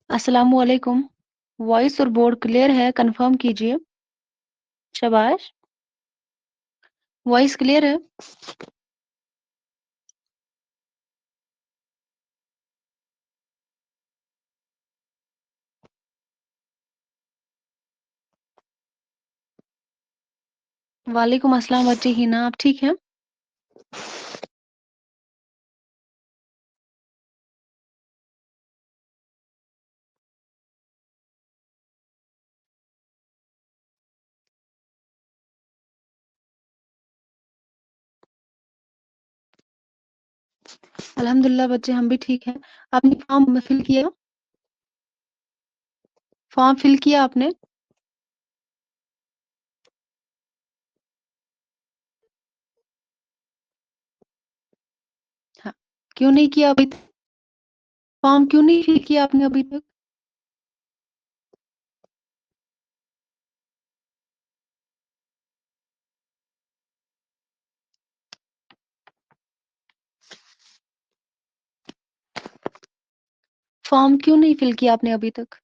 अस्सलामुअलैकुम। वॉइस और board clear है, कंफर्म कीजिए। शाबाश। वॉइस क्लियर है। वालेकुम अस्सलाम बच्ची हिना, आप ठीक हैं? अल्हम्दुलिल्लाह बच्चे, हम भी ठीक हैं। आपने फॉर्म फिल किया? फॉर्म फिल किया आपने? हाँ। क्यों नहीं किया अभी तक? फॉर्म क्यों नहीं फिल किया आपने अभी तक? फॉर्म क्यों नहीं फिल किया आपने अभी तक?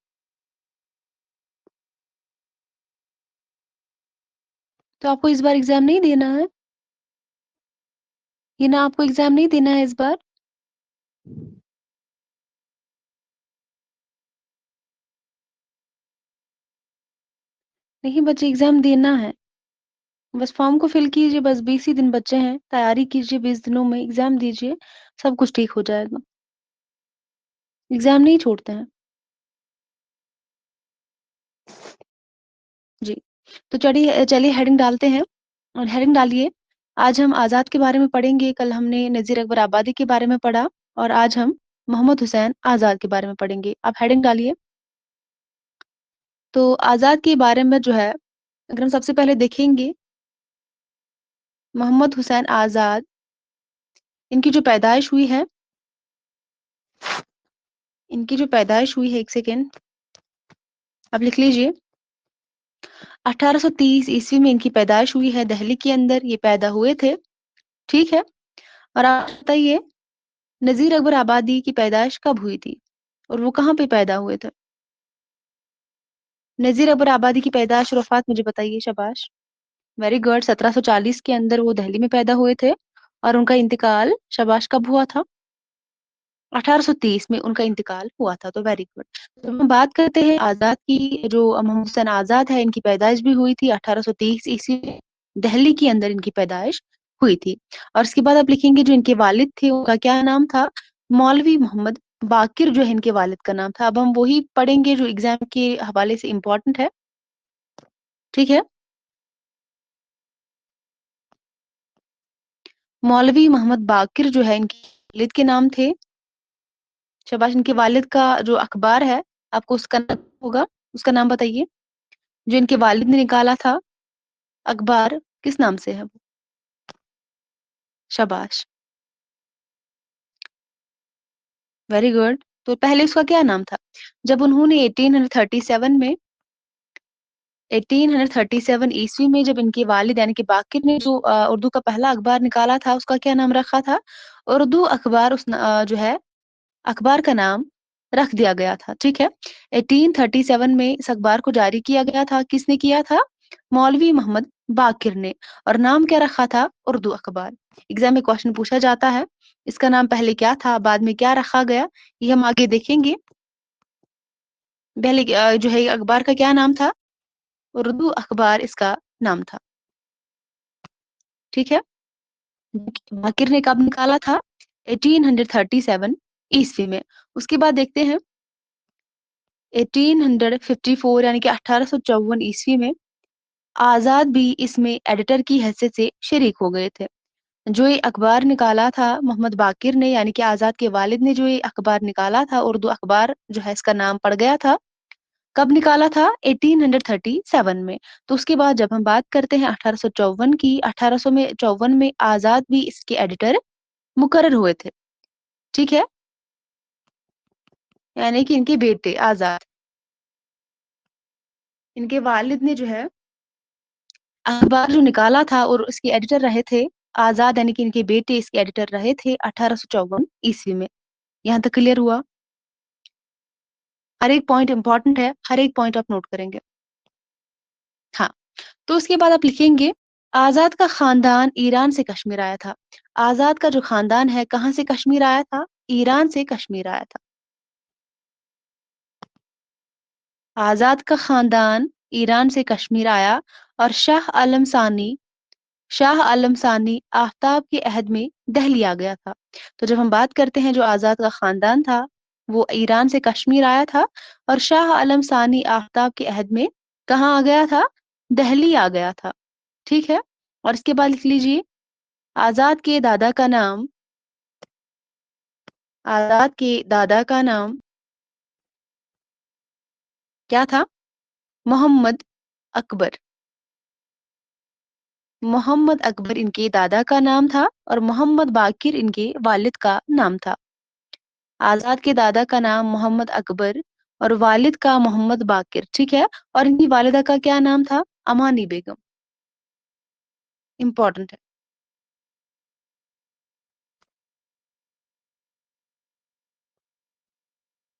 तो आपको इस बार एग्जाम नहीं देना है? हिना, आपको एग्जाम नहीं देना है इस बार? नहीं बच्चे, एग्जाम देना है। बस फॉर्म को फिल कीजिए, बस 20 ही दिन बच्चे हैं, तैयारी कीजिए, 20 दिनों में एग्जाम दीजिए, सब कुछ ठीक हो जाएगा। एग्जाम नहीं छोड़ते हैं। जी। तो चलिए चलिए हेडिंग डालते हैं। और हेडिंग डालिए। आज हम आज़ाद के बारे में पढ़ेंगे, कल हमने नज़ीर अकबर आबादी के बारे में पढ़ा, और आज हम मोहम्मद हुसैन आज़ाद के बारे में पढ़ेंगे। आप हेडिंग डालिए। तो आज़ाद के बारे में जो है, अगर हम सबसे पहले देखेंगे, मोहम्मद हुसैन आज़ाद, इनकी जो पैदाइश हुई है, एक सेकेंड, आप लिख लीजिए। 1830 ईस्वी में इनकी पैदाइश हुई है, दिल्ली के अंदर ये पैदा हुए थे। ठीक है। और आप बताइए, नज़ीर अकबर आबादी की पैदाइश कब हुई थी और वो कहाँ पे पैदा हुए थे? नज़ीर अकबर आबादी की पैदाइश और वफात मुझे बताइए। शाबाश, वेरी गुड। 1740 के अंदर वो दिल्ली में पैदा हुए थे, और उनका इंतकाल, शाबाश, कब हुआ था? 1830 में उनका इंतकाल हुआ था, तो वेरी गुड। तो हम बात करते हैं आज़ाद की। जो मोहम्मद हुसैन आज़ाद है, इनकी पैदाइश भी हुई थी 1830 ईस्वी में, दिल्ली के अंदर इनकी पैदाइश हुई थी। और इसके बाद आप लिखेंगे जो इनके वालिद थे, उनका क्या नाम था? मौलवी मोहम्मद बाकिर जो है इनके वालिद का नाम था। अब हम वही पढ़ेंगे जो एग्जाम के हवाले से इम्पोर्टेंट है। ठीक है। मौलवी मोहम्मद बाकिर जो है इनके वालिद के नाम थे। शाबाश। इनके वालिद का जो अखबार है, आपको उसका नाम होगा, उसका नाम बताइए। जो इनके वालिद ने निकाला था अखबार, किस नाम से है वो? शाबाश, वेरी गुड। तो पहले उसका क्या नाम था? जब उन्होंने 1837 ईस्वी में जब इनके वालिद यानी कि बाकिर ने जो उर्दू का पहला अखबार निकाला था, उसका क्या नाम रखा था? उर्दू अखबार। जो है अखबार का नाम रख दिया गया था। ठीक है। 1837 में इस अखबार को जारी किया गया था। किसने किया था? मौलवी मोहम्मद बाकिर ने। और नाम क्या रखा था? उर्दू अखबार। एग्जाम में क्वेश्चन पूछा जाता है, इसका नाम पहले क्या था, बाद में क्या रखा गया, ये हम आगे देखेंगे। पहले जो है अखबार का क्या नाम था? उर्दू अखबार इसका नाम था। ठीक है। बाकिर ने कब निकाला था? 1837 ईस्वी में। उसके बाद देखते हैं 1854 यानी कि 1854 ईस्वी में आजाद भी इसमें एडिटर की हैसियत से शरीक हो गए थे। जो ये अखबार निकाला था मोहम्मद बाकिर ने, यानी कि आजाद के वालिद ने जो ये अखबार निकाला था, उर्दू अखबार जो है इसका नाम पड़ गया था। कब निकाला था? 1837 में। तो उसके बाद जब हम बात करते हैं 1854 की, 1854 में आजाद भी इसके एडिटर मुकर्रर हुए थे। ठीक है। यानी कि इनके बेटे आजाद, इनके वालिद ने जो है अखबार जो निकाला था और उसके एडिटर रहे थे आजाद, यानी कि इनके बेटे इसके एडिटर रहे थे 1854 ईस्वी में। यहाँ तक क्लियर हुआ? हर एक पॉइंट इंपॉर्टेंट है, हर एक पॉइंट आप नोट करेंगे। हाँ, तो उसके बाद आप लिखेंगे आजाद का खानदान ईरान से कश्मीर आया था। आजाद का जो खानदान है कहाँ से कश्मीर आया था? ईरान से कश्मीर आया था। आजाद का खानदान ईरान से कश्मीर आया और शाह आलम सानी आफ्ताब के अहद में दहली आ गया था। तो जब हम बात करते हैं जो आजाद का खानदान था वो ईरान से कश्मीर आया था और शाह आलम सानी आफ्ताब के अहद में कहाँ आ गया था? दहली आ गया था। ठीक है, और इसके बाद लिख लीजिए आजाद के दादा का नाम आजाद के दादा का नाम क्या था? मोहम्मद अकबर। मोहम्मद अकबर इनके दादा का नाम था और मोहम्मद बाकिर इनके वालिद का नाम था। आजाद के दादा का नाम मोहम्मद अकबर और वालिद का मोहम्मद बाकिर। ठीक है, और इनकी वालिदा का क्या नाम था? अमानी बेगम। इंपॉर्टेंट है।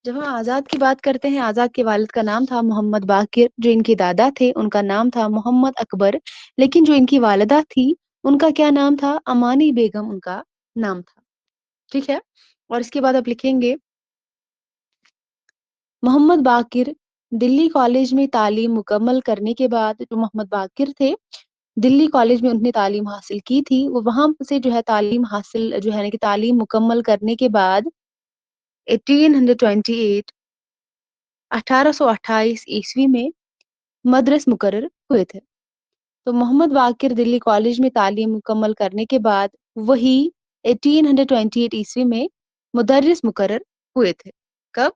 जब हम आजाद की बात करते हैं, आजाद के वालिद का नाम था मोहम्मद बाकिर, जो इनके दादा थे उनका नाम था मोहम्मद अकबर, लेकिन जो इनकी वालिदा थी उनका क्या नाम था? अमानी बेगम उनका नाम था। ठीक है, और इसके बाद आप लिखेंगे मोहम्मद बाकिर दिल्ली कॉलेज में तालीम मुकम्मल करने के बाद, जो मोहम्मद बाकिर थे दिल्ली कॉलेज में उन्होंने तालीम हासिल की थी, वो वहां से जो है तालीम हासिल जो है ना कि तालीम मुकम्मल करने के बाद 1828 1828 ईस्वी में मदरस मुकर्रर हुए थे। तो मोहम्मद बाकिर दिल्ली कॉलेज में तालीम मुकम्मल करने के बाद वही 1828 ईस्वी में मुदर्रिस मुकर्रर हुए थे। कब?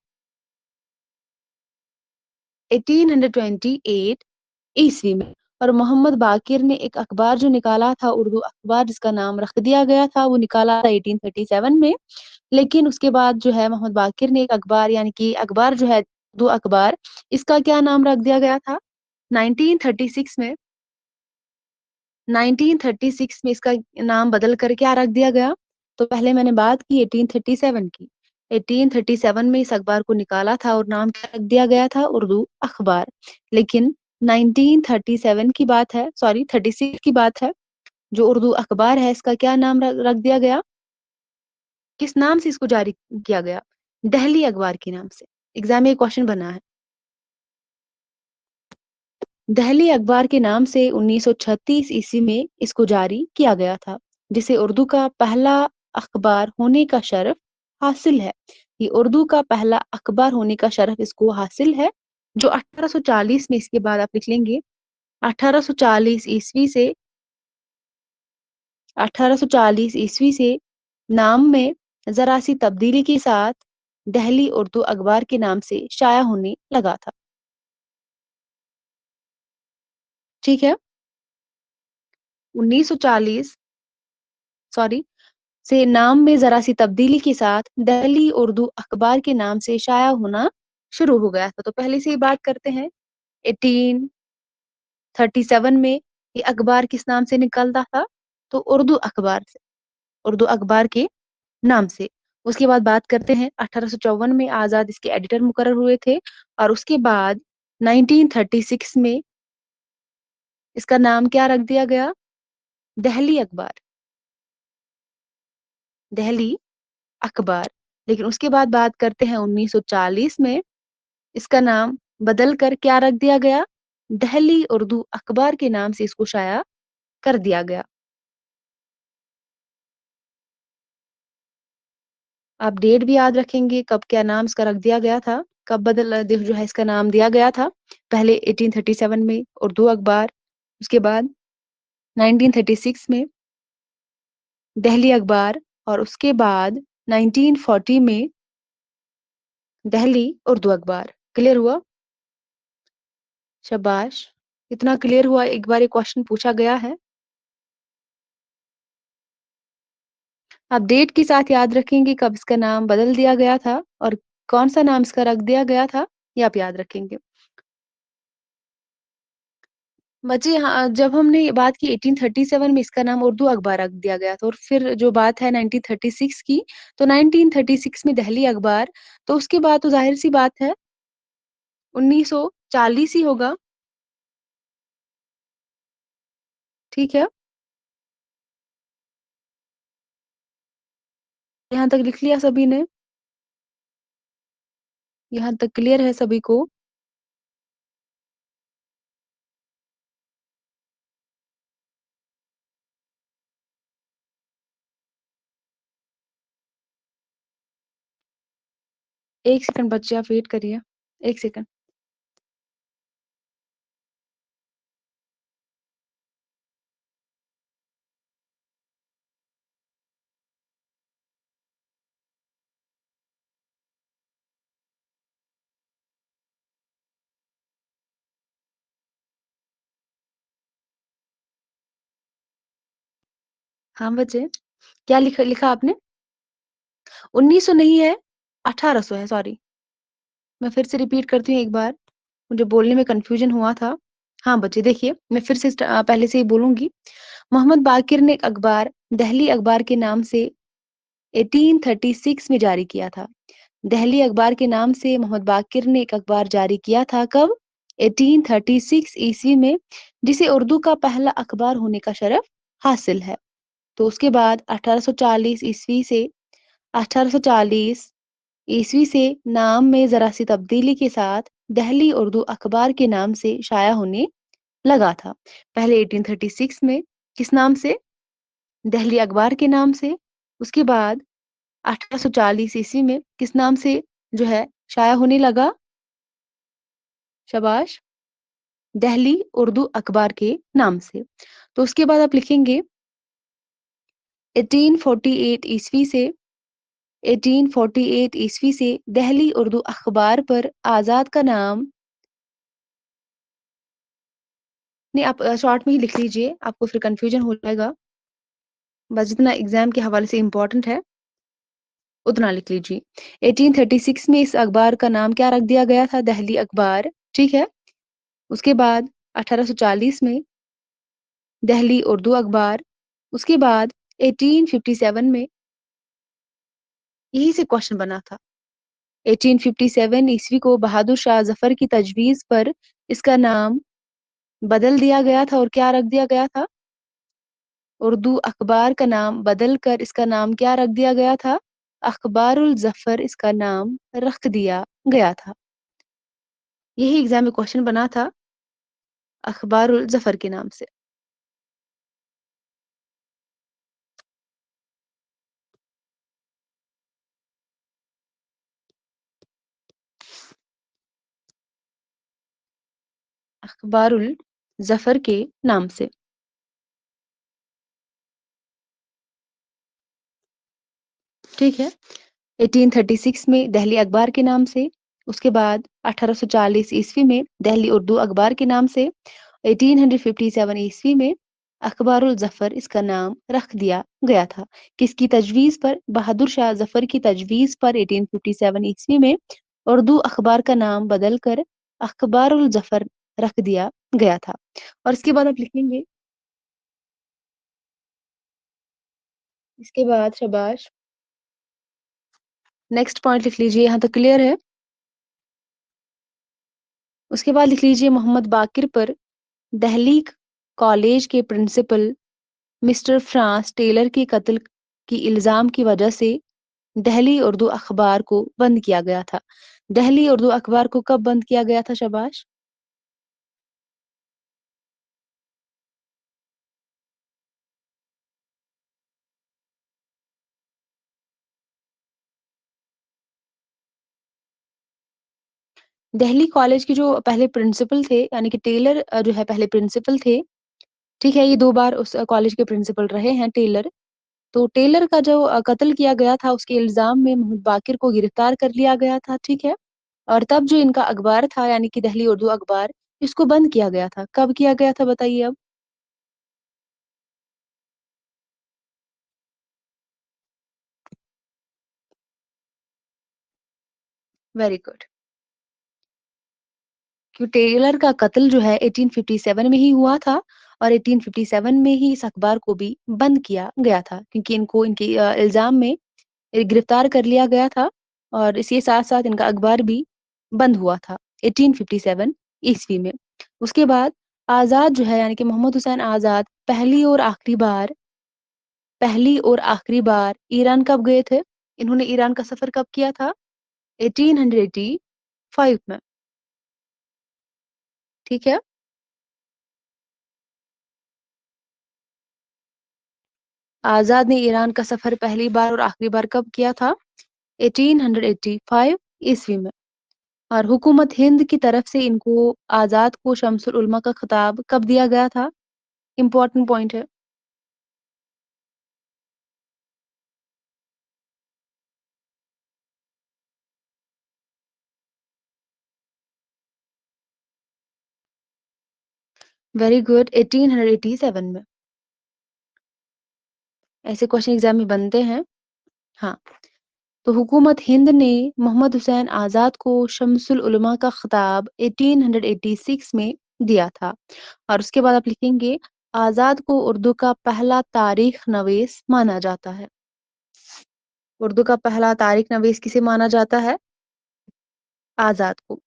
1828 ईस्वी में। और मोहम्मद बाकिर ने एक अखबार जो निकाला था, उर्दू अखबार जिसका नाम रख दिया गया था, वो निकाला था 1837 में। लेकिन उसके बाद जो है मोहम्मद बाकिर ने एक अखबार यानी कि अखबार जो है उर्दू अखबार, इसका क्या नाम रख दिया गया था? 1936 में 1936 में इसका नाम बदल कर क्या रख दिया गया? तो पहले मैंने बात की 1837 की। 1837 में इस अखबार को निकाला था और नाम क्या रख दिया गया था? उर्दू अखबार। लेकिन 1937 की बात है, सॉरी 36 की बात है, जो उर्दू अखबार है इसका क्या नाम रख दिया गया? किस नाम से इसको जारी किया गया? दहली अखबार के नाम से। एग्जाम में क्वेश्चन बना है। दहली अखबार के नाम से 1936 ईस्वी में इसको जारी किया गया था, जिसे उर्दू का पहला अखबार होने का शरफ हासिल है। ये उर्दू का पहला अखबार होने का शरफ इसको हासिल है, जो 1840 में, इसके बाद आप लिख लेंगे 1840 ईस्वी से 1840 ईस्वी से नाम में जरा सी तब्दीली के साथ दहली उर्दू अखबार के नाम से शाया होने लगा था। ठीक है, 1940 सॉरी से नाम में जरा सी तब्दीली के साथ दहली उर्दू अखबार के नाम से शाया होना शुरू हो गया था। तो पहले से ही बात करते हैं 1837 में ये अखबार किस नाम से निकलता था? तो उर्दू अखबार से, उर्दू अखबार के नाम से। उसके बाद बात करते हैं 1854 में आजाद इसके एडिटर मुकर्रर हुए थे और उसके बाद 1936 में इसका नाम क्या रख दिया गया? दहली अखबार, दहली अखबार। लेकिन उसके बाद बात करते हैं 1940 में इसका नाम बदल कर क्या रख दिया गया? दहली उर्दू अखबार के नाम से इसको शाया कर दिया गया। आप डेट भी याद रखेंगे कब क्या नाम इसका रख दिया गया था, कब जो है इसका नाम दिया गया था। पहले 1837 में उर्दू अखबार, उसके बाद 1936 में दहली अखबार और उसके बाद 1940 में दहली उर्दू अखबार। क्लियर हुआ? शाबाश, इतना क्लियर हुआ। एक बार एक क्वेश्चन पूछा गया है, आप डेट के साथ याद रखेंगे कब इसका नाम बदल दिया गया था और कौन सा नाम इसका रख दिया गया था, ये आप याद रखेंगे। बच्चे हाँ, जब हमने ये बात की 1837 में इसका नाम उर्दू अखबार रख दिया गया था और फिर जो बात है 1936 की, तो 1936 में दहली अखबार, तो उसके बाद तो जाहिर सी बात है 1940 ही होगा। ठीक है, यहाँ तक लिख लिया सभी ने? यहाँ तक क्लियर है सभी को? एक सेकंड बच्चे, आप वेट करिए, एक सेकंड। हाँ बच्चे, क्या लिखा लिखा आपने? 1900 नहीं है, 1800 है, सॉरी। मैं फिर से रिपीट करती हूँ एक बार, मुझे बोलने में कंफ्यूजन हुआ था। हाँ बच्चे देखिए, मैं फिर से पहले से ही बोलूंगी। मोहम्मद बाकिर ने एक अखबार दहली अखबार के नाम से 1836 में जारी किया था। दहली अखबार के नाम से मोहम्मद बाकिर ने एक अखबार जारी किया था कब? 1836 ईस्वी में, जिसे उर्दू का पहला अखबार होने का शरफ हासिल है। तो उसके बाद 1840 ईस्वी से 1840 ईस्वी से नाम में जरा सी तब्दीली के साथ दहली उर्दू अखबार के नाम से शाया होने लगा था। पहले 1836 में किस नाम से? दहली अखबार के नाम से। उसके बाद 1840 ईस्वी में किस नाम से जो है शाया होने लगा? शाबाश, दहली उर्दू अखबार के नाम से। तो उसके बाद आप लिखेंगे 1848 ईस्वी से 1848 ईस्वी से दहली उर्दू अखबार पर आजाद का नाम, नहीं आप शॉर्ट में ही लिख लीजिए, आपको फिर कंफ्यूजन हो जाएगा। बस जितना एग्जाम के हवाले से इम्पोर्टेंट है उतना लिख लीजिए। 1836 में इस अखबार का नाम क्या रख दिया गया था? दहली अखबार। ठीक है, उसके बाद 1840 में दहली उर्दू अखबार। उसके बाद 1857 में यही से क्वेश्चन बना था। 1857 ईस्वी को बहादुर शाह जफर की तजवीज पर इसका नाम बदल दिया गया था, और क्या रख दिया गया था? उर्दू अखबार का नाम बदल कर इसका नाम क्या रख दिया गया था? अखबारुल जफर इसका नाम रख दिया गया था। यही एग्जाम में क्वेश्चन बना था, अखबारुल जफर के नाम से। अखबारुल जफर के नाम से। ठीक है, 1836 में दहली अखबार के नाम से। उसके बाद 1840 ईस्वी में दहली उर्दू अखबार के नाम से। 1857 ईस्वी में अखबारुल जफर इसका नाम रख दिया गया था। किसकी तजवीज पर? बहादुर शाह जफर की तजवीज पर 1857 ईस्वी में उर्दू अखबार का नाम बदलकर अखबारुल जफर रख दिया गया था। और इसके बाद आप लिखेंगे, इसके बाद शाबाश, नेक्स्ट पॉइंट लिख लीजिए, यहाँ तक क्लियर है? उसके बाद लिख लीजिए, मोहम्मद बाकिर पर दहली कॉलेज के प्रिंसिपल मिस्टर फ्रांस टेलर के कत्ल की इल्जाम की वजह से दहली उर्दू अखबार को बंद किया गया था। दहली उर्दू अखबार को कब बंद किया गया था? शाबाश, दहली कॉलेज के जो पहले प्रिंसिपल थे, यानी कि टेलर जो है पहले प्रिंसिपल थे। ठीक है, ये 2 बार उस कॉलेज के प्रिंसिपल रहे हैं टेलर। तो टेलर का जो कत्ल किया गया था, उसके इल्जाम में मोहम्मद बाकिर को गिरफ्तार कर लिया गया था। ठीक है, और तब जो इनका अखबार था, यानी कि दहली उर्दू अखबार, इसको बंद किया गया था। कब किया गया था बताइए अब? Very good. क्यों टेलर का कत्ल जो है 1857 में ही हुआ था, और 1857 में ही इस अखबार को भी बंद किया गया था, क्योंकि इनको इनके इल्जाम में गिरफ्तार कर लिया गया था, और इसी साथ साथ इनका अखबार भी बंद हुआ था। 1857 ईस्वी में। उसके बाद आज़ाद जो है यानी कि मोहम्मद हुसैन आज़ाद पहली और आखिरी बार ईरान कब गए थे? इन्होंने ईरान का सफर कब किया था? 1885 में। ठीक है। आजाद ने ईरान का सफर पहली बार और आखिरी बार कब किया था? 1885 ईस्वी में। और हुकूमत हिंद की तरफ से इनको आजाद को शमसुल उलमा का खिताब कब दिया गया था? इंपॉर्टेंट पॉइंट है। वेरी गुड, 1887 में। ऐसे क्वेश्चन एग्जाम में बनते हैं। हाँ, तो हुकूमत हिंद ने मोहम्मद हुसैन आज़ाद को शमसुल उलमा का खिताब 1886 में दिया था। और उसके बाद आप लिखेंगे आज़ाद को उर्दू का पहला तारीख नवीस माना जाता है। उर्दू का पहला तारीख नवीस किसे माना जाता है? आज़ाद को।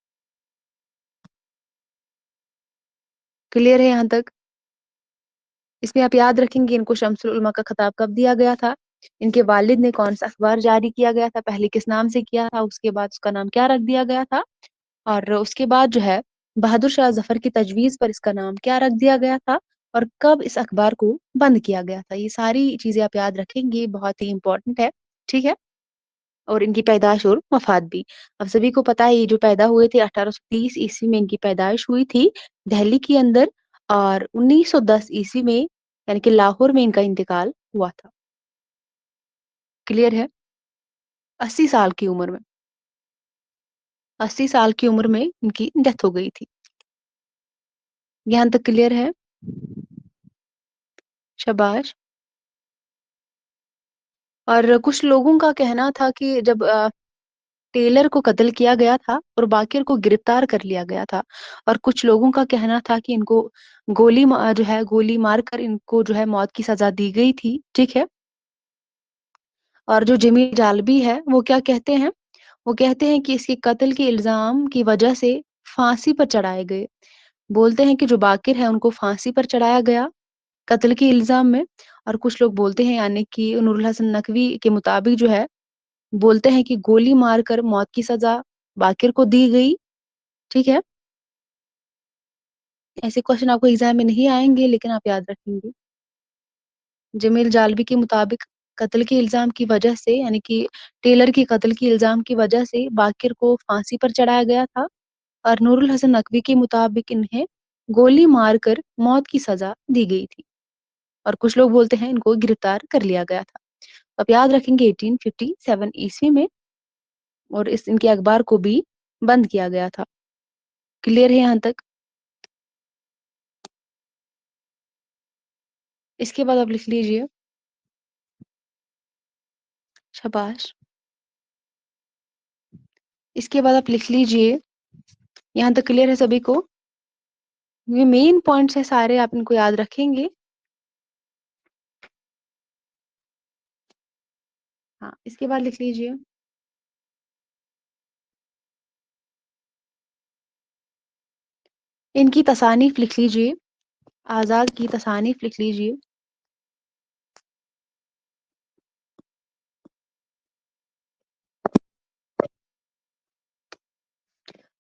क्लियर है यहाँ तक? इसमें आप याद रखेंगे इनको शमसुल उलमा का खिताब कब दिया गया था, इनके वालिद ने कौन सा अखबार जारी किया गया था, पहले किस नाम से किया था, उसके बाद उसका नाम क्या रख दिया गया था, और उसके बाद जो है बहादुर शाह जफर की तजवीज पर इसका नाम क्या रख दिया गया था, और कब इस अखबार को बंद किया गया था। ये सारी चीजें आप याद रखेंगे, बहुत ही इंपॉर्टेंट है। ठीक है। और इनकी पैदाइश और वफात भी। अब सभी को पता है ये जो पैदा हुए थे 1830 ईस्वी में इनकी पैदाइश हुई थी दिल्ली के अंदर, और 1910 ईस्वी में यानी कि लाहौर में इनका इंतकाल हुआ था। क्लियर है? 80 साल की उम्र में, 80 साल की उम्र में इनकी डेथ हो गई थी। यहाँ तक क्लियर है? शाबाश। और कुछ लोगों का कहना था कि जब टेलर को कत्ल किया गया था और बाकिर को गिरफ्तार कर लिया गया था, और कुछ लोगों का कहना था कि इनको जो है गोली मारकर इनको जो है मौत की सजा दी गई थी। ठीक है। और जो जमील जालबी है वो क्या कहते हैं? वो कहते हैं कि इसके कत्ल के इल्जाम की वजह से फांसी पर चढ़ाए गए। बोलते हैं कि जो बाकिर है उनको फांसी पर चढ़ाया गया कत्ल के इल्जाम में। और कुछ लोग बोलते हैं यानी कि नूरुल हसन नकवी के मुताबिक जो है बोलते हैं कि गोली मारकर मौत की सजा बाकिर को दी गई। ठीक है। ऐसे क्वेश्चन आपको एग्जाम में नहीं आएंगे लेकिन आप याद रखेंगे। जमील जालबी के मुताबिक कत्ल के इल्जाम की वजह से यानी कि टेलर की कत्ल के इल्जाम की वजह से बाकिर को फांसी पर चढ़ाया गया था, और नूरुल हसन नकवी के मुताबिक इन्हें गोली मारकर मौत की सजा दी गई थी, और कुछ लोग बोलते हैं इनको गिरफ्तार कर लिया गया था। अब याद रखेंगे 1857 ईस्वी में, और इस इनके अखबार को भी बंद किया गया था। क्लियर है यहाँ तक? इसके बाद आप लिख लीजिए। शाबाश। इसके बाद आप लिख लीजिए। यहाँ तक क्लियर है सभी को? ये मेन पॉइंट्स है सारे, आप इनको याद रखेंगे। हाँ, इसके बाद लिख लीजिए। इनकी तसानीफ लिख लीजिए। आजाद की तसानीफ लिख लीजिए।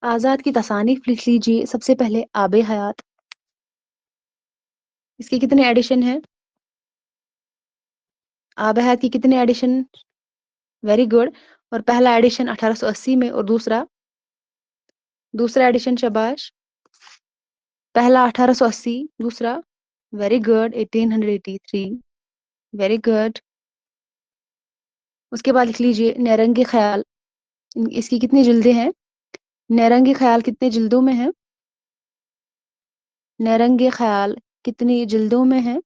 आजाद की तसानीफ लिख लीजिए। सबसे पहले आबे हयात। इसके कितने एडिशन हैं? आबे हयात की कितने एडिशन? Very good. और पहला एडिशन 1880 में, और दूसरा एडिशन? शाबाश। पहला 1880, दूसरा? Very good, 1883। Very good. उसके बाद लिख लीजिए नैरंगी ख्याल। इसकी कितनी जिल्दें हैं? नैरंगी ख्याल कितने जिल्दों में है? नैरंगी ख्याल कितनी जिल्दों में है?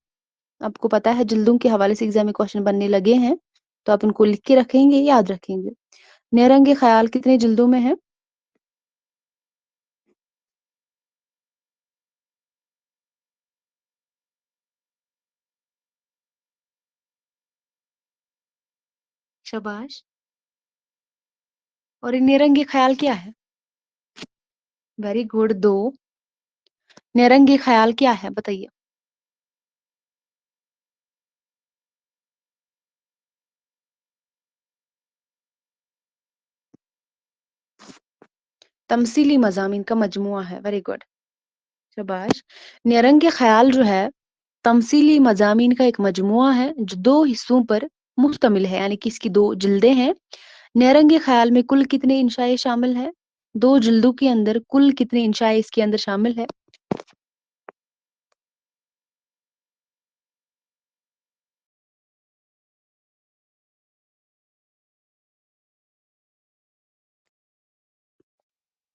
आपको पता है जिल्दों के हवाले से एग्जाम में क्वेश्चन बनने लगे हैं, तो आप इनको लिख के रखेंगे, याद रखेंगे। नैरंगी ख्याल कितने जिल्दों में है? शाबाश। और ये निरंगी ख्याल क्या है? Very good. दो। निरंगी ख्याल क्या है बताइए? तमसीली मज़ामीन का मजमुआ है। Very good. शाबाश। निरंगी ख्याल जो है तमसीली मज़ामीन का एक मजमुआ है जो दो हिस्सों पर मुश्तमिल है, यानी कि इसकी दो जिल्दें हैं। निरंगी ख्याल में कुल कितने इंशाए शामिल है? दो जिल्दों के अंदर कुल कितने इंशाए इसके अंदर शामिल है?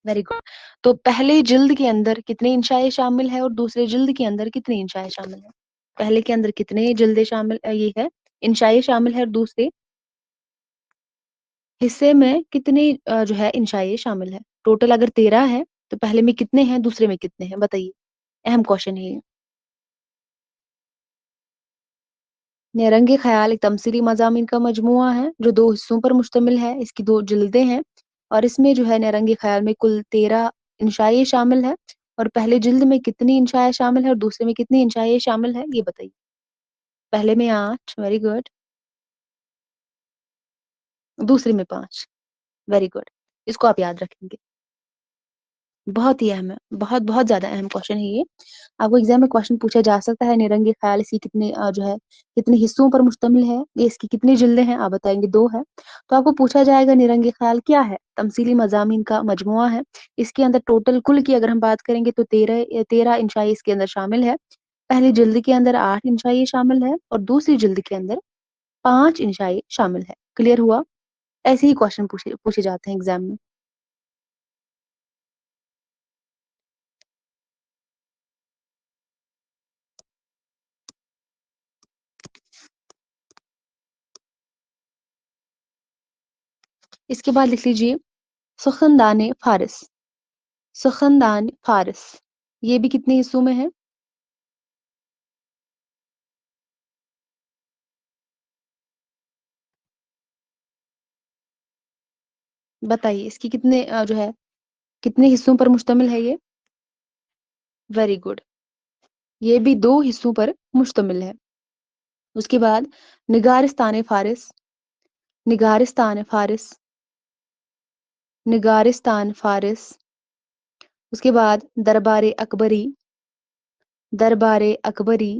Very good. तो पहले जिल्द के अंदर कितने इंशाए शामिल है और दूसरे जिल्द के अंदर कितने इंशाए शामिल है? पहले के अंदर कितने जिल्दे शामिल ये है इंशाए शामिल है और दूसरे हिस्से में कितने जो है इंशाए शामिल है? टोटल अगर 13 है तो पहले में कितने हैं, दूसरे में कितने हैं बताइए? अहम क्वेश्चन है ये। निरंगे ख्याल एक तमसीली मज़ामीन का मजमुआ है जो दो हिस्सों पर मुश्तमिल है। इसकी दो जिल्दें हैं और इसमें जो है निरंगे ख्याल में कुल 13 इंशाए शामिल है। और पहले जिल्द में कितनी इंशाए शामिल है और दूसरे में कितनी इंशाए शामिल है ये बताइए? पहले में 8। Very good. दूसरे में 5। Very good. इसको आप याद रखेंगे। बहुत ही अहम है, बहुत बहुत ज्यादा अहम क्वेश्चन है ये। आपको एग्जाम में क्वेश्चन पूछा जा सकता है निरंगे ख्याल इसकी कितने जो है कितने हिस्सों पर मुश्तमिल है, ये इसकी कितनी जिल्दें हैं आप बताएंगे? 2 है। तो आपको पूछा जाएगा निरंगे ख्याल क्या है? तमसीली मज़ामीन का मजमुआ है। इसके अंदर टोटल कुल की अगर हम बात करेंगे तो 13 इंशाई इसके अंदर शामिल है। पहली जिल्द के अंदर 8 इंशाई शामिल है और दूसरी जिल्द के अंदर 5 इंशाई शामिल है। क्लियर हुआ? ऐसे ही क्वेश्चन पूछे पूछे जाते हैं एग्जाम में। इसके बाद लिख लीजिए सुखनदान फारिस। सुखनदान फारिस ये भी कितने हिस्सों में है? बताइए इसकी कितने जो है कितने हिस्सों पर मुश्तमिल है ये? Very good. ये भी दो हिस्सों पर मुश्तमिल है। उसके बाद निगारिस्तान फारिस। निगारिस्तान फारिस। निगारिस्तान फारिस। उसके बाद दरबार अकबरी। दरबार अकबरी।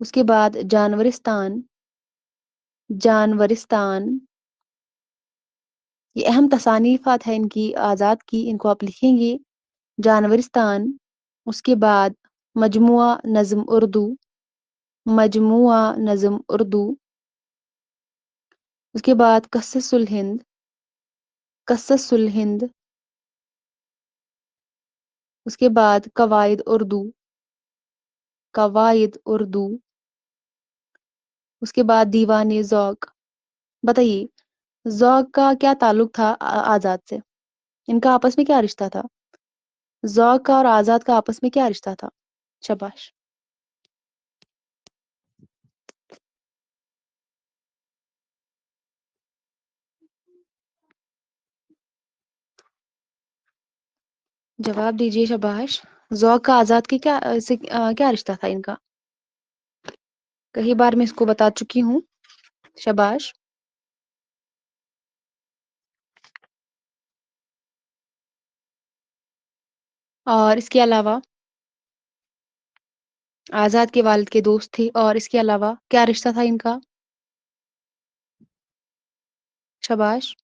उसके बाद जानवरिस्तान। जानवरिस्तान। ये अहम तसानीफात है इनकी आज़ाद की, इनको आप लिखेंगे। जानवरिस्तान। उसके बाद मजमुआ नज़्म उर्दू। मजमुआ नज़्म उर्दू। उसके बाद क़ससुल हिंद। क़ससुल हिंद। उसके बाद कवायद उर्दू। कवायद उर्दू। उसके बाद दीवान ज़ौक़। बताइए ज़ौक़ का क्या ताल्लुक था आज़ाद से? इनका आपस में क्या रिश्ता था? ज़ौक़ का और आज़ाद का आपस में क्या रिश्ता था? शाबाश। जवाब दीजिए शाबाश। ज़ौक़ का आज़ाद की क्या रिश्ता था इनका? कई बार मैं इसको बता चुकी हूँ। शाबाश। और इसके अलावा आज़ाद के वालिद के दोस्त थे और इसके अलावा क्या रिश्ता था इनका? शाबाश।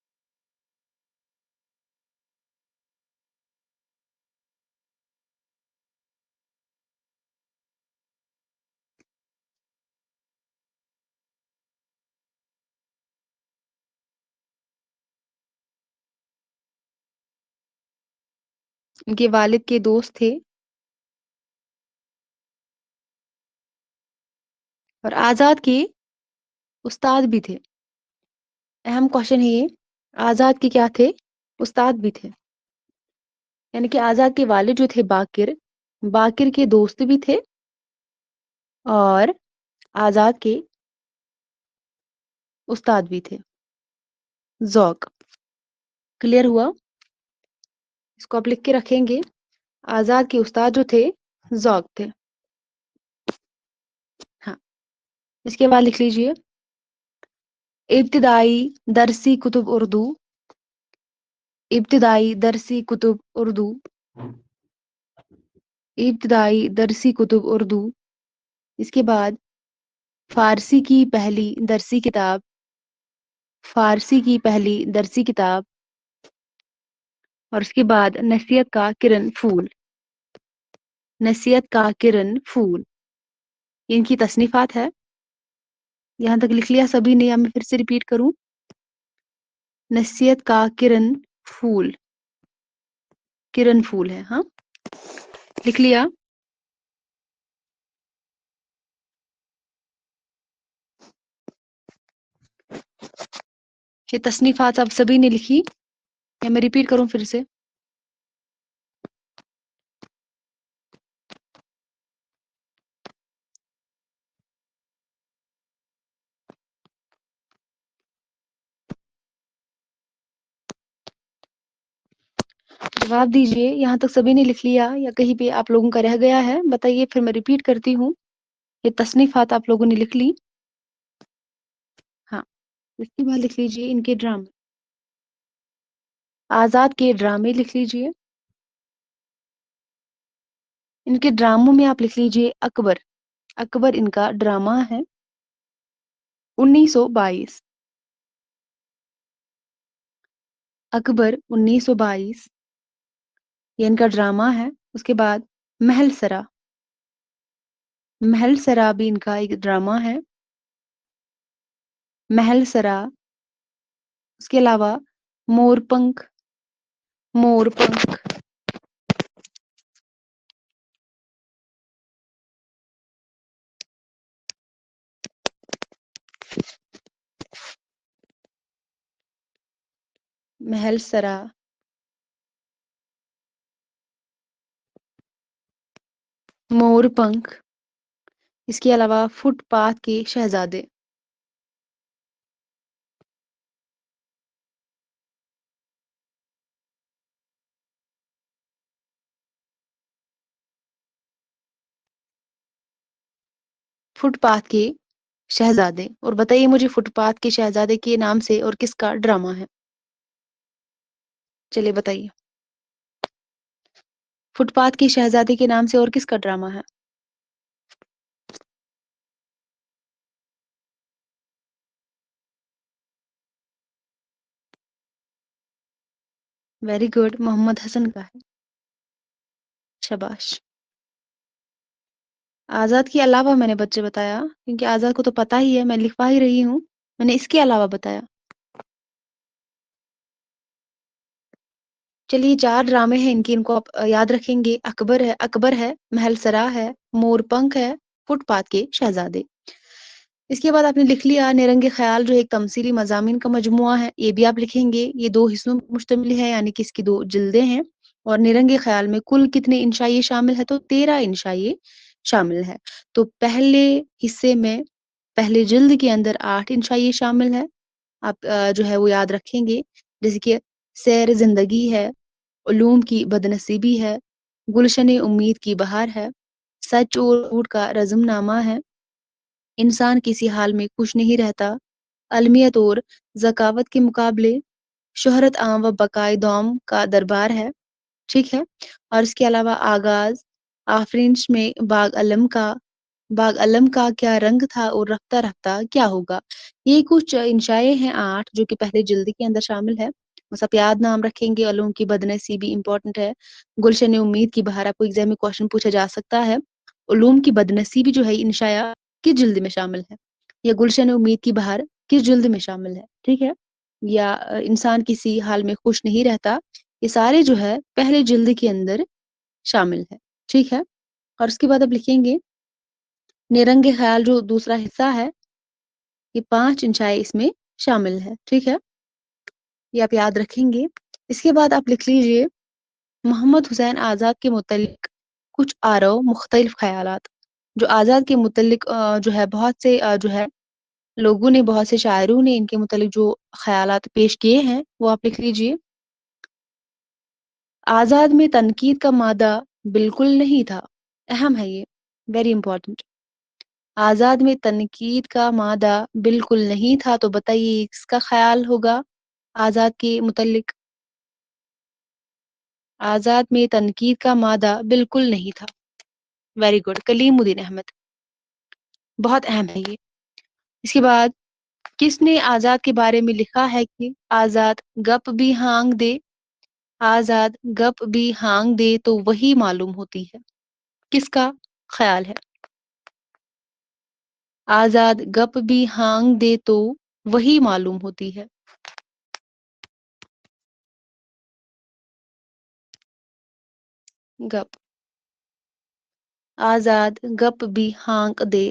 इनके वालिद के दोस्त थे और आज़ाद के उस्ताद भी थे। अहम क्वेश्चन है ये। आज़ाद के क्या थे? उस्ताद भी थे। यानी कि आज़ाद के वालिद जो थे बाकिर, बाकिर के दोस्त भी थे और आज़ाद के उस्ताद भी थे। ज़ौक़। क्लियर हुआ? اس کو آپ لکھ کے رکھیں گے. آزاد کے استاد جو تھے ذوق تھے. ہاں. اس کے بعد لکھ لیجئے ابتدائی درسی کتب اردو. ابتدائی درسی کتب اردو. ابتدائی درسی کتب اردو. اس کے بعد فارسی کی پہلی درسی کتاب. فارسی کی پہلی درسی کتاب. اور اس کے بعد نصیحت کا کرن پھول. نصیحت کا کرن پھول. ان کی تصنیفات ہے. یہاں تک لکھ لیا سبھی نے یا میں پھر سے ریپیٹ کروں؟ نصیحت کا کرن پھول. کرن پھول ہے. ہاں لکھ لیا. یہ تصنیفات اب سبھی نے لکھی یا میں ریپیٹ کروں پھر سے؟ جواب دیجئے. یہاں تک سبھی نے لکھ لیا یا کہیں پہ آپ لوگوں کا رہ گیا ہے؟ بتائیے پھر میں ریپیٹ کرتی ہوں. یہ تصنیفات آپ لوگوں نے لکھ لی؟ ہاں. اس کے بعد لکھ لیجئے ان کے ڈرامے. آزاد کے ڈرامے لکھ لیجئے. ان کے ڈراموں میں آپ لکھ لیجئے اکبر. اکبر ان کا ڈرامہ ہے. 1922. اکبر 1922 یہ ان کا ڈرامہ ہے. اس کے بعد محل سرا. محل سرا بھی ان کا ایک ڈرامہ ہے. محل سرا. اس کے علاوہ مور پنکھ. مور پنکھ. محل سرا. مور پنکھ. اس کے علاوہ فٹ پاتھ کے شہزادے. فٹ پاتھ کے شہزادے. اور بتائیے مجھے فٹ پاتھ کے شہزادے کے نام سے اور کس کا ڈرامہ ہے؟ چلیے بتائیے. فٹ پاتھ کے شہزادے کے نام سے اور کس کا ڈرامہ ہے؟ Very good. محمد حسن کا ہے. شاباش. آزاد کے علاوہ میں نے بچے بتایا کیونکہ آزاد کو تو پتہ ہی ہے، میں لکھوا ہی رہی ہوں. میں نے اس کے علاوہ بتایا. چلیے 4 ڈرامے ہیں ان کی، ان کو آپ یاد رکھیں گے. اکبر ہے، محل سرا ہے، مور پنکھ ہے، فٹ پاتھ کے شہزادے. اس کے بعد آپ نے لکھ لیا نیرنگ خیال جو ایک تمثیلی مضامین کا مجموعہ ہے. یہ بھی آپ لکھیں گے. یہ 2 حصوں پر مشتمل ہے یعنی کہ اس کی 2 جلدیں ہیں. اور نیرنگ خیال میں کل کتنے انشائیے شامل ہے؟ تو 13 انشائیے شامل ہے. تو پہلے حصے میں پہلے جلد کے اندر 8 انشائیے شامل ہے. آپ جو ہے وہ یاد رکھیں گے. جیسے کہ سیر زندگی ہے، علوم کی بدنصیبی ہے، گلشن امید کی بہار ہے، سچ اور جھوٹ کا رزم نامہ ہے، انسان کسی حال میں خوش نہیں رہتا، علمیت اور ذکاوت کے مقابلے، شہرت عام و بقائے دوم کا دربار ہے. ٹھیک ہے. اور اس کے علاوہ آغاز، آفرینش میں باغ علم کا کیا رنگ تھا اور رفتہ رفتہ کیا ہوگا. یہ کچھ انشائے ہیں 8 جو کہ پہلے جلد کے اندر شامل ہے. بس آپ یاد نام رکھیں گے. علوم کی بدنصیبی امپورٹنٹ ہے. گلشن امید کی بہار آپ کو ایگزام میں کوشچن پوچھا جا سکتا ہے. علوم کی بدنصیبی جو ہے انشاء کس جلد میں شامل ہے؟ یا گلشن امید کی بہار کس جلد میں شامل ہے؟ ٹھیک ہے. یا انسان کسی حال میں خوش نہیں رہتا، یہ سارے جو ہے پہلے جلد کے اندر شامل ہے. ٹھیک ہے. اور اس کے بعد اب لکھیں گے نیرنگ خیال جو دوسرا حصہ ہے، یہ 5 انشائے اس میں شامل ہے. ٹھیک ہے. یہ آپ یاد رکھیں گے. اس کے بعد آپ لکھ لیجئے محمد حسین آزاد کے متعلق کچھ آرا و مختلف خیالات. جو آزاد کے متعلق جو ہے بہت سے جو ہے لوگوں نے، بہت سے شاعروں نے ان کے متعلق جو خیالات پیش کیے ہیں وہ آپ لکھ لیجئے. आजाद में तनकीद का मादा बिल्कुल नहीं था। अहम है ये, वेरी इंपॉर्टेंट। आजाद में तनकीद का मादा बिल्कुल नहीं था, तो बताइए इसका ख्याल होगा आजाद के मुतल्लिक। आजाद में तनकीद का मादा बिल्कुल नहीं था। Very good, Kalimuddin Ahmed. बहुत अहम है ये। इसके बाद, किसने आजाद के बारे में लिखा है कि आजाद गप भी हांग दे, आजाद गप भी हांग दे तो वही मालूम होती है। किसका ख्याल है? आजाद गप भी हांग दे तो वही मालूम होती है। गप, आजाद गप भी हांग दे।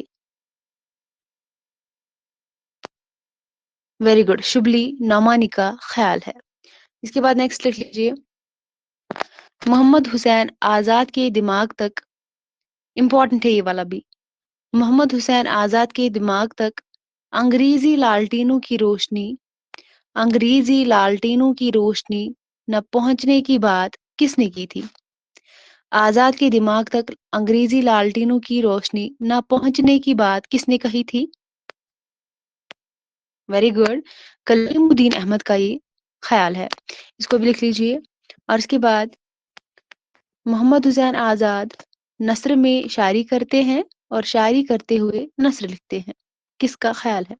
वेरी गुड, शुबली नौमानी का ख्याल है। इसके बाद नेक्स्ट लिख लीजिए, मोहम्मद हुसैन आजाद के दिमाग तक, इंपॉर्टेंट है ये वाला भी, मोहम्मद हुसैन आजाद के दिमाग तक अंग्रेजी लालटेनों की रोशनी, अंग्रेजी लालटेनों की रोशनी न पहुंचने की बात किसने की थी? आजाद के दिमाग तक अंग्रेजी लालटेनों की रोशनी न पहुंचने की बात किसने कही थी? वेरी गुड, कलीमुद्दीन अहमद का ये ख्याल है। इसको भी लिख लीजिए। और इसके बाद, मोहम्मद हुसैन आजाद नस्र में शायरी करते हैं और शायरी करते हुए नस्र लिखते हैं। किसका ख्याल है?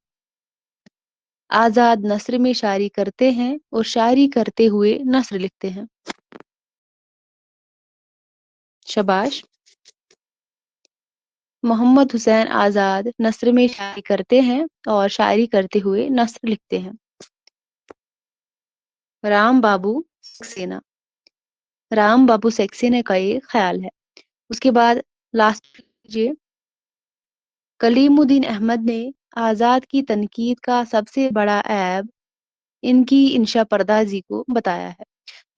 आजाद नस्र में शायरी करते हैं और शायरी करते हुए नस्र लिखते हैं। शाबाश। मोहम्मद हुसैन आजाद नस्र में शायरी करते हैं और शायरी करते हुए नस्र लिखते हैं। राम बाबू सक्सेना, राम बाबू सक्सेना का ये ख्याल है। उसके बाद लास्ट लीजिए, कलीमुद्दीन अहमद ने आजाद की तनकीद का सबसे बड़ा ऐब इनकी इंशा पर्दाजी को बताया है।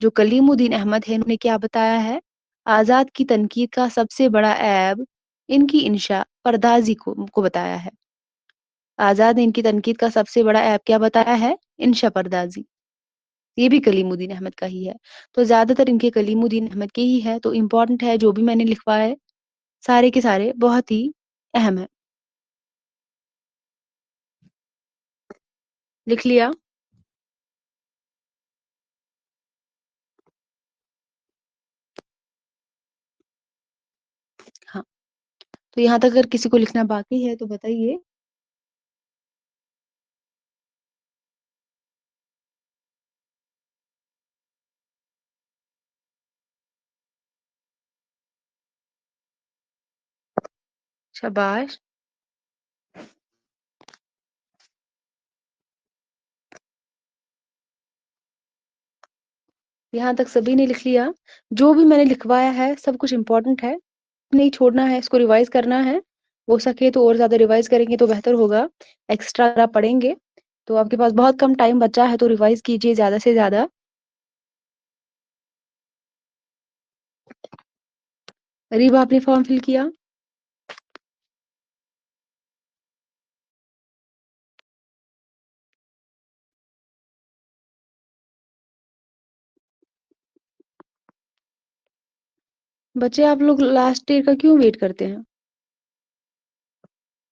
जो कलीमुद्दीन अहमद है, इन्होंने क्या बताया है? आजाद की तनकीद का सबसे बड़ा ऐब इनकी इंशा पर्दाजी को बताया है। आजाद ने इनकी तनकीद का सबसे बड़ा ऐब क्या बताया है? इंशा पर्दाजी। ये भी कलीमुद्दीन अहमद का ही है। तो ज्यादातर इनके कलीमुद्दीन अहमद के ही है, तो इम्पोर्टेंट है, जो भी मैंने लिखवाया है सारे के सारे बहुत ही अहम है। लिख लिया? हाँ, तो यहाँ तक अगर किसी को लिखना बाकी है तो बताइए। शाबाश। यहाँ तक सभी ने लिख लिया। जो भी मैंने लिखवाया है सब कुछ इम्पोर्टेंट है, नहीं छोड़ना है, इसको रिवाइज करना है। हो सके तो और ज्यादा रिवाइज करेंगे तो बेहतर होगा। एक्स्ट्रा अगर आप पढ़ेंगे तो आपके पास बहुत कम टाइम बचा है, तो रिवाइज कीजिए ज्यादा से ज्यादा। रीबा, आपने फॉर्म फिल किया? बच्चे, आप लोग लास्ट ईयर का क्यों वेट करते हैं?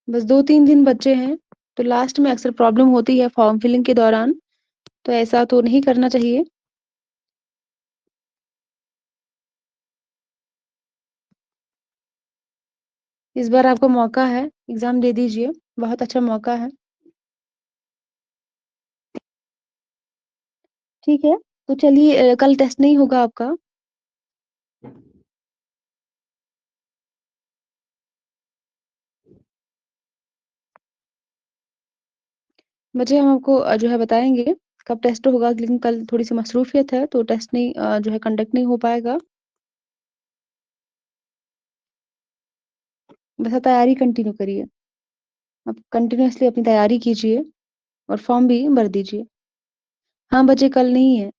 बस 2-3 दिन बच्चे हैं, तो लास्ट में अक्सर प्रॉब्लम होती है फॉर्म फिलिंग के दौरान, तो ऐसा तो नहीं करना चाहिए। इस बार आपको मौका है, एग्जाम दे दीजिए, बहुत अच्छा मौका है। ठीक है, तो चलिए, कल टेस्ट नहीं होगा आपका। बच्चे, हम आपको जो है बताएंगे कब टेस्ट होगा, लेकिन कल थोड़ी सी मसरूफियत है तो टेस्ट नहीं जो है कंडक्ट नहीं हो पाएगा। बस आप तैयारी कंटिन्यू करिए, आप कंटिन्यूअसली अपनी तैयारी कीजिए और फॉर्म भी भर दीजिए। हाँ बच्चे, कल नहीं है।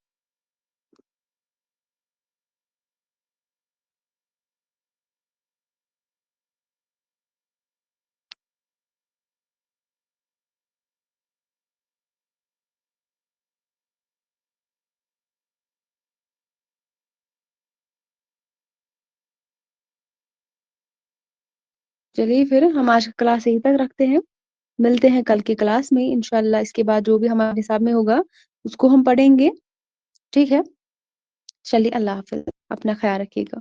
چلیے پھر ہم آج کا کلاس یہیں تک رکھتے ہیں، ملتے ہیں کل کی کلاس میں انشاءاللہ۔ اس کے بعد جو بھی ہمارے حساب میں ہوگا اس کو ہم پڑھیں گے، ٹھیک ہے؟ چلیے اللہ حافظ، اپنا خیال رکھیے گا۔